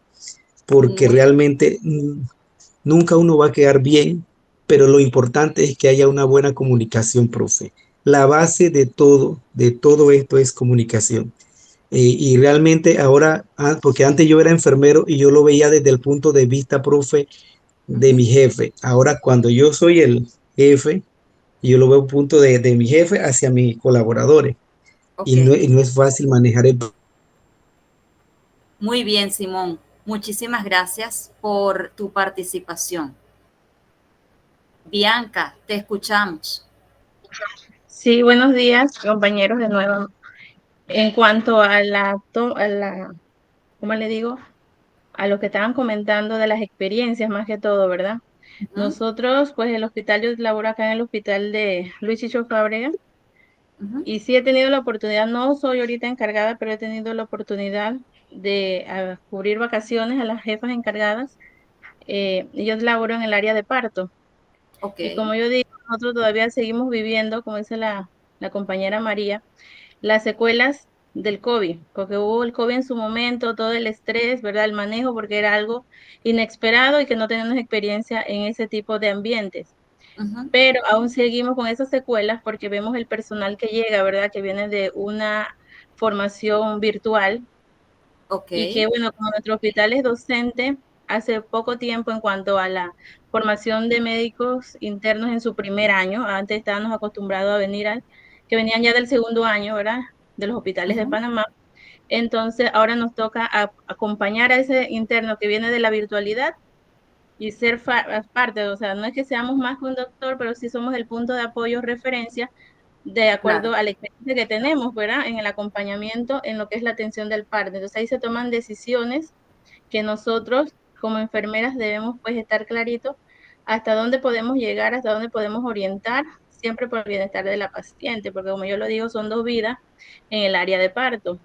porque Muy realmente nunca uno va a quedar bien, pero lo importante es que haya una buena comunicación, profe. La base de todo esto es comunicación. Y realmente ahora, porque antes yo era enfermero y yo lo veía desde el punto de vista, profe, de bien. mi jefe. Ahora, cuando yo soy el jefe, yo lo veo un punto de mi jefe hacia mis colaboradores. Ok. Y no es fácil manejar el... Muy bien, Simón. Muchísimas gracias por tu participación. Bianca, te escuchamos. Sí, buenos días, compañeros, de nuevo. En cuanto a ¿cómo le digo? A lo que estaban comentando de las experiencias, más que todo, ¿verdad? Ujú, Nosotros, pues el hospital, yo laboro acá en el hospital de Luis Chicho Fábrega, ujú. y sí he tenido la oportunidad, no soy ahorita encargada, pero he tenido la oportunidad de cubrir vacaciones a las jefas encargadas. Yo laboro en el área de parto. Ok. Y como yo digo, nosotros todavía seguimos viviendo, como dice la compañera María, las secuelas del COVID, porque hubo el COVID en su momento, todo el estrés, ¿verdad? El manejo, porque era algo inesperado y que no teníamos experiencia en ese tipo de ambientes. Ujú. Pero aún seguimos con esas secuelas porque vemos el personal que llega, ¿verdad? Que viene de una formación virtual Ok. y que, bueno, como nuestro hospital es docente, hace poco tiempo en cuanto a la formación de médicos internos en su primer año, antes estábamos acostumbrados a venir que venían ya del segundo año, ¿verdad? De los hospitales de Ujú. Panamá. entonces, ahora nos toca acompañar a ese interno que viene de la virtualidad y ser parte, o sea, no es que seamos más que un doctor, pero sí somos el punto de apoyo, referencia, de Claro, acuerdo a la experiencia que tenemos, ¿verdad? En el acompañamiento, en lo que es la atención del parto. Entonces ahí se toman decisiones que nosotros como enfermeras debemos pues estar claritos hasta dónde podemos llegar, hasta dónde podemos orientar, siempre por el bienestar de la paciente, porque como yo lo digo, son dos vidas en el área de parto.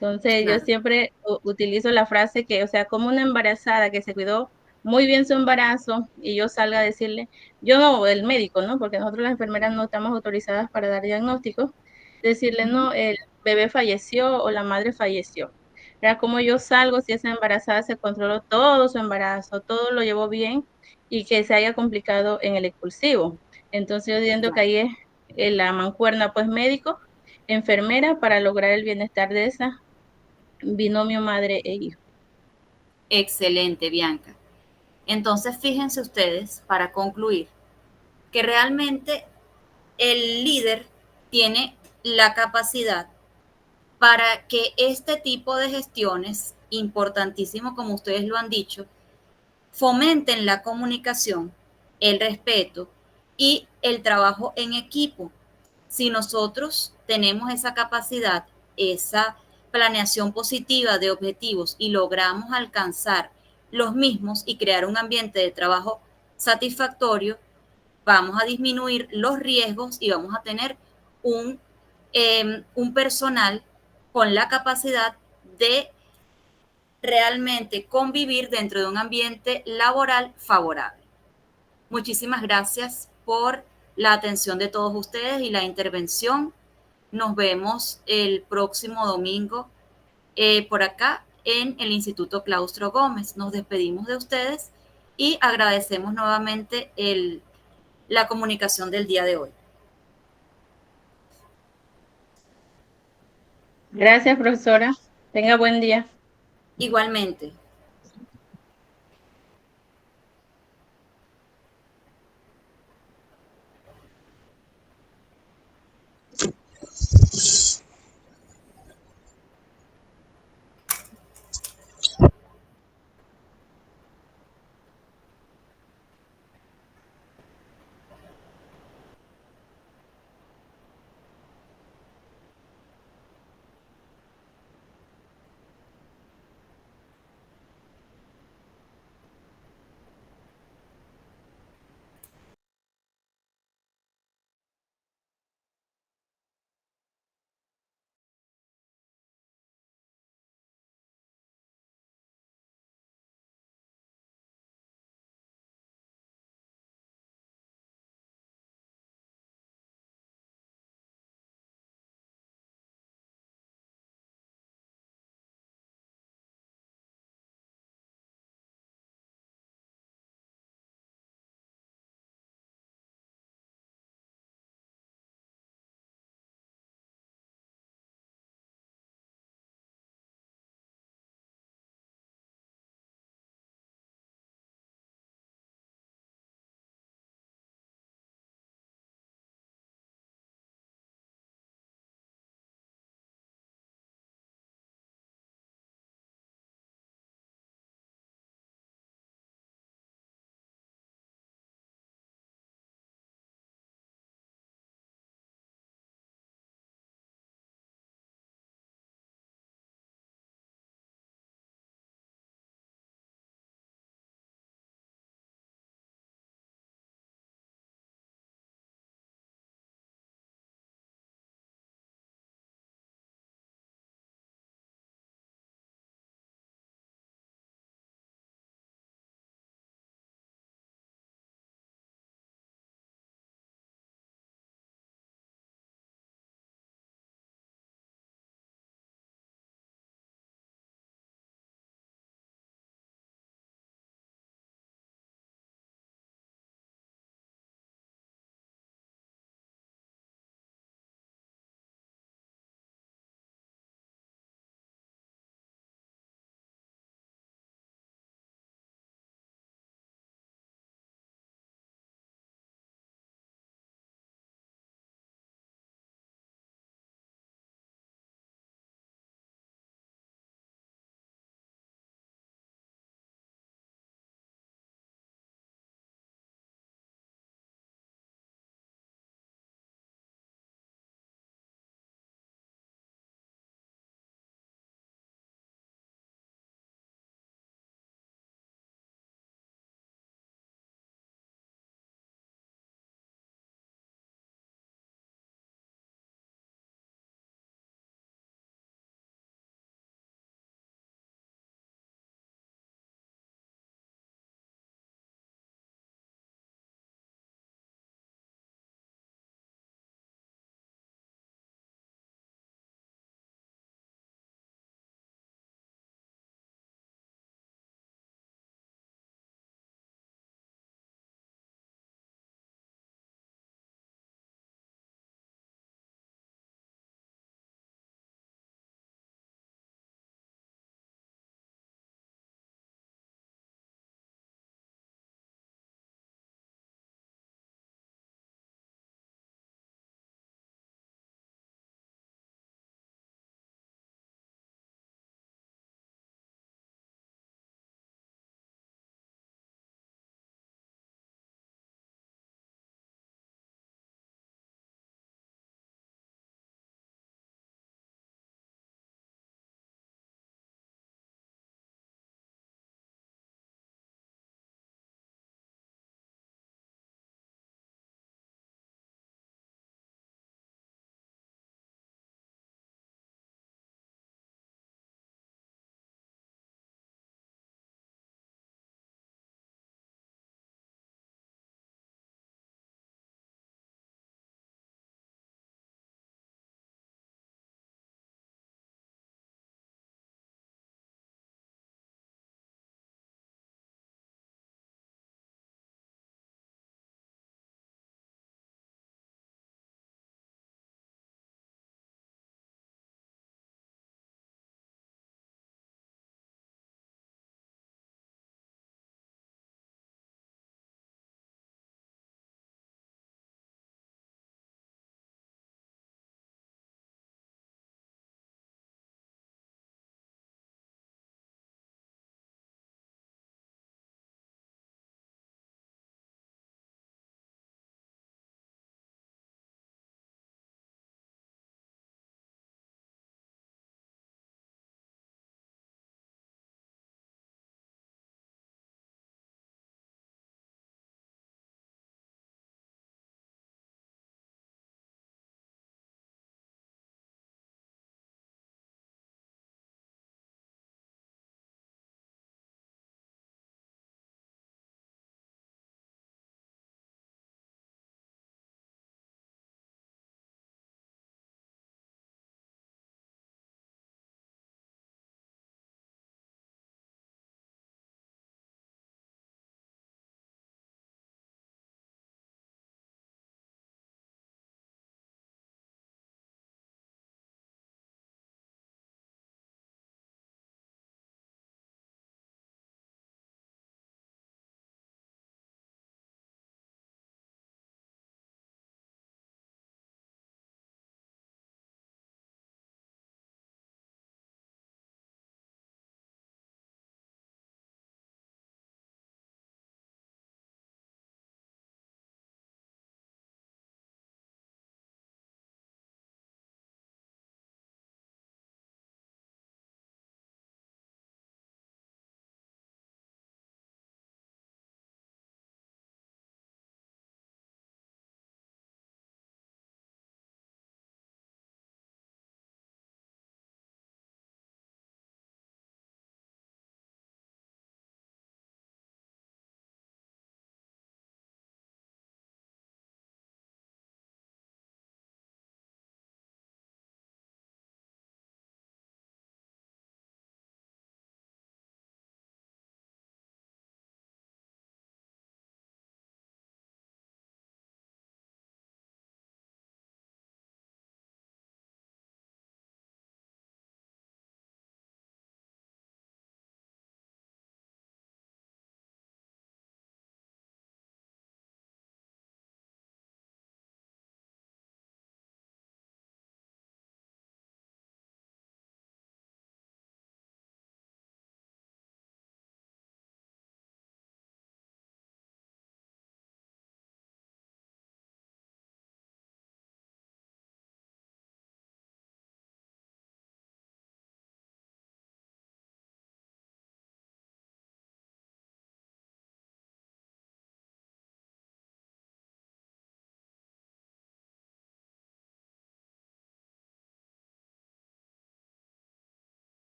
Entonces yo claro. siempre utilizo la frase que, o sea, como una embarazada que se cuidó muy bien su embarazo y yo salga a decirle, yo no, el médico, ¿no? Porque nosotros las enfermeras no estamos autorizadas para dar diagnósticos, decirle, Ujú. no, el bebé falleció o la madre falleció. Era como yo salgo si esa embarazada se controló todo su embarazo, todo lo llevó bien y que se haya complicado en el expulsivo. Entonces yo entiendo que Claro. ahí es la mancuerna pues médico, enfermera para lograr el bienestar de esa binomio madre e hijo. Excelente, Bianca. Entonces, fíjense ustedes, para concluir, que realmente el líder tiene la capacidad para que este tipo de gestiones, importantísimo como ustedes lo han dicho, fomenten la comunicación, el respeto y el trabajo en equipo. Si nosotros tenemos esa capacidad, esa planeación positiva de objetivos y logramos alcanzar los mismos y crear un ambiente de trabajo satisfactorio, vamos a disminuir los riesgos y vamos a tener un personal con la capacidad de realmente convivir dentro de un ambiente laboral favorable. Muchísimas gracias por la atención de todos ustedes y la intervención. Nos vemos el próximo domingo por acá en el Instituto Claustro Gómez. Nos despedimos de ustedes y agradecemos nuevamente la comunicación del día de hoy. Gracias, profesora. Tenga buen día. Igualmente.